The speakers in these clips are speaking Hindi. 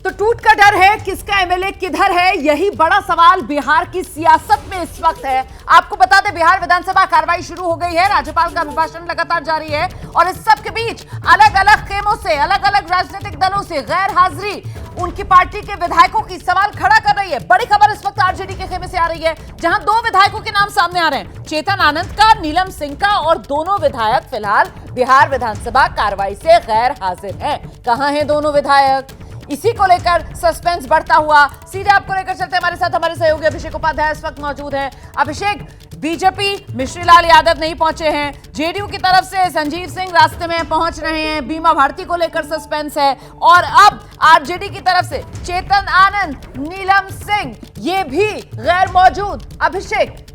तो टूट का डर है, किसका एमएलए किधर है, यही बड़ा सवाल बिहार की सियासत में इस वक्त है। आपको बता दें, बिहार विधानसभा कार्रवाई शुरू हो गई है, राज्यपाल का अभिभाषण लगातार जारी है और इस सब के बीच अलग अलग खेमों से, अलग अलग राजनीतिक दलों से गैर हाजिरी उनकी पार्टी के विधायकों की सवाल खड़ा कर रही है। बड़ी खबर इस वक्त आरजेडी के खेमे से आ रही है, जहां दो विधायकों के नाम सामने आ रहे हैं, चेतन आनंद का, नीलम सिंह का, और दोनों विधायक फिलहाल बिहार विधानसभा कार्रवाई से गैर हाजिर हैं। कहां हैं दोनों विधायक, इसी को लेकर सस्पेंस बढ़ता हुआ। सीधे आपको लेकर चलते हमारे साथ हमारे सहयोगी अभिषेक उपाध्याय इस वक्त मौजूद हैं। अभिषेक, बीजेपी मिश्री लाल यादव नहीं पहुंचे हैं, जेडीयू की तरफ से संजीव सिंह रास्ते में पहुंच रहे हैं, बीमा भारती को लेकर सस्पेंस है, और अब आरजेडी की तरफ से चेतन आनंद, नीलम सिंह ये भी गैर मौजूद। अभिषेक,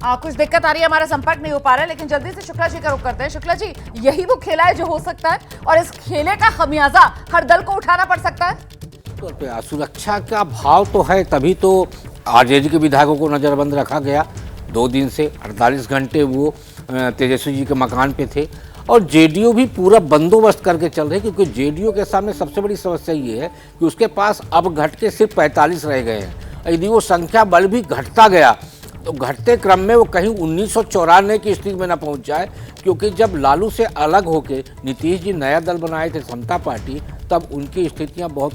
कुछ दिक्कत आ रही है, हमारा संपर्क नहीं हो पा रहा है, लेकिन जल्दी से शुक्ला जी का रुख करते हैं। शुक्ला जी, यही वो खेला है जो हो सकता है और इस खेले का खमियाजा हर दल को उठाना पड़ सकता है? तो सुरक्षा का भाव तो है, तभी तो आरजेडी के विधायकों को नजरबंद रखा गया। 2 दिन से 48 घंटे वो तेजस्वी जी के मकान पे थे और जेडीयू भी पूरा बंदोबस्त करके चल रही है, क्योंकि जेडीयू के सामने सबसे बड़ी समस्या ये है कि उसके पास अब घट के सिर्फ 45 रह गए हैं। यदि वो संख्या बल भी घटता गया तो घटते क्रम में वो कहीं 1994 की स्थिति में ना पहुंच जाए, क्योंकि जब लालू से अलग होके नीतीश जी नया दल बनाए थे समता पार्टी, तब उनकी स्थितियां बहुत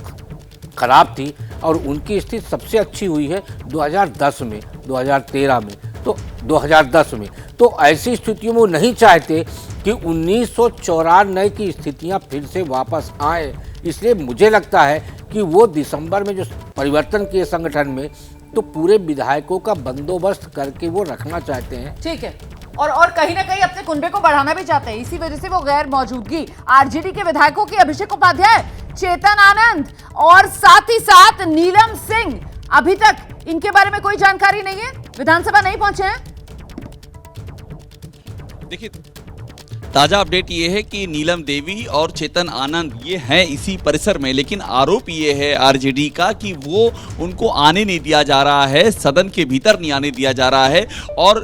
खराब थी और उनकी स्थिति सबसे अच्छी हुई है 2010 में, 2013 में, तो 2010 में। तो ऐसी स्थितियों में वो नहीं चाहते कि 1994 की स्थितियां फिर से वापस आए। इसलिए मुझे लगता है कि वो दिसंबर में जो परिवर्तन किए संगठन में, तो पूरे विधायकों का बंदोबस्त करके वो रखना चाहते हैं। ठीक है, और कहीं ना कहीं अपने कुनबे को बढ़ाना भी चाहते हैं, इसी वजह से वो गैर मौजूदगी आरजेडी के विधायकों की, अभिषेक उपाध्याय, चेतन आनंद और साथ ही साथ नीलम सिंह, अभी तक इनके बारे में कोई जानकारी नहीं है, विधानसभा नहीं पहुंचे हैं। देखिए, ताजा अपडेट ये है कि नीलम देवी और चेतन आनंद ये हैं इसी परिसर में, लेकिन आरोप ये है आरजेडी का कि वो उनको आने नहीं दिया जा रहा है, सदन के भीतर नहीं आने दिया जा रहा है। और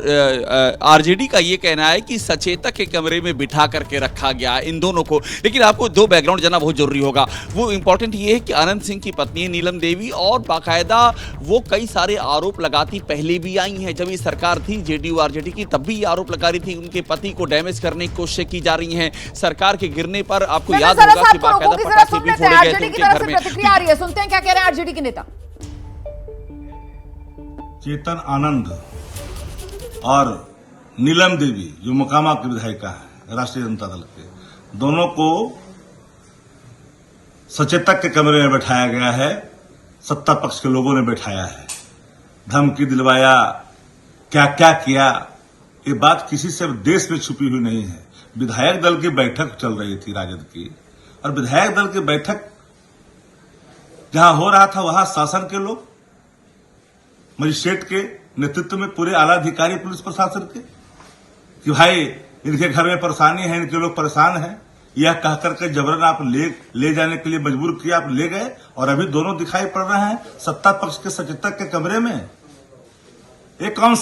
आरजेडी का ये कहना है कि सचेतक के कमरे में बिठा करके रखा गया इन दोनों को। लेकिन आपको 2 बैकग्राउंड जानना बहुत जरूरी होगा। वो इंपॉर्टेंट ये है कि आनंद सिंह की पत्नी है नीलम देवी, और बाकायदा वो कई सारे आरोप लगाती पहले भी आई हैं। जब ये सरकार थी जेडीयू आरजेडी की, तब भी ये आरोप लगा रही थी उनके पति को डैमेज करने की कोशिश की जा रही हैं। सरकार के गिरने पर आपको याद होगा कि बाकायदा पटाखे भी फोड़े गए थे उनके घर में। प्रतिक्रिया आ रही है, सुनते हैं क्या कह रहे हैं आरजेडी के नेता। चेतन आनंद और नीलम देवी जो मोकामा की विधायिका है राष्ट्रीय जनता दल के, दोनों को सचेतक के कमरे में बैठाया गया है, सत्ता पक्ष के लोगों ने बैठाया है, धमकी दिलवाया, क्या क्या किया, ये बात किसी से देश में छुपी हुई नहीं है। विधायक दल की बैठक चल रही थी राजद की, और विधायक दल की बैठक जहां हो रहा था वहां शासन के लोग, मजिस्ट्रेट के नेतृत्व में पूरे आला अधिकारी पुलिस प्रशासन के, कि भाई इनके घर में परेशानी है, इनके लोग परेशान हैं, यह कहकर के जबरन आप ले जाने के लिए मजबूर किया, आप ले गए, और अभी दोनों दिखाई पड़ रहे हैं सत्ता पक्ष के सचेतक के कमरे में। ये कौन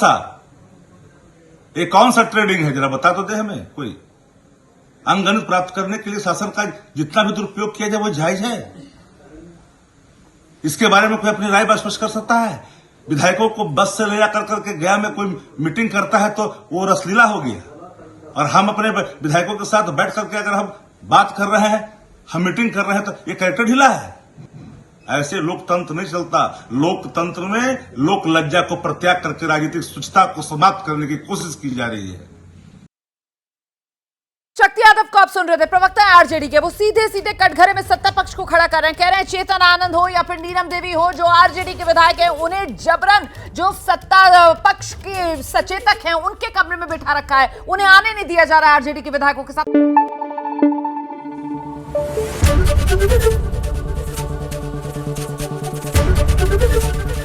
सा ट्रेडिंग है, जरा बता तो दे हमें कोई। अंगगणित प्राप्त करने के लिए शासन का जितना भी दुरुपयोग किया जाए वो जायज है। इसके बारे में कोई अपनी राय स्पष्ट कर सकता है? विधायकों को बस से ले जाकर करके गया में कोई मीटिंग करता है तो वो रसलीला हो गया, और हम अपने विधायकों के साथ बैठ करके अगर हम बात कर रहे हैं, हम मीटिंग कर रहे हैं, तो ये कैरेक्टर ढीला है। ऐसे लोकतंत्र नहीं चलता। लोकतंत्र में लोक लज्जा को प्रत्याग करके राजनीतिक शुचिता को समाप्त करने की कोशिश की जा रही है। शक्ति यादव को आप सुन रहे थे, प्रवक्ता है आरजेडी के, वो सीधे सीधे कटघरे में सत्ता पक्ष को खड़ा कर रहे हैं। कह रहे हैं चेतन आनंद हो या फिर नीलम देवी हो, जो आरजेडी के विधायक हैं, उन्हें जबरन जो सत्ता पक्ष के सचेतक हैं उनके कमरे में बिठा रखा है, उन्हें आने नहीं दिया जा रहा है आरजेडी के विधायकों के साथ।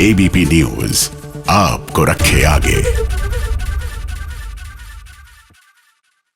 एबीपी न्यूज आपको रखे आगे।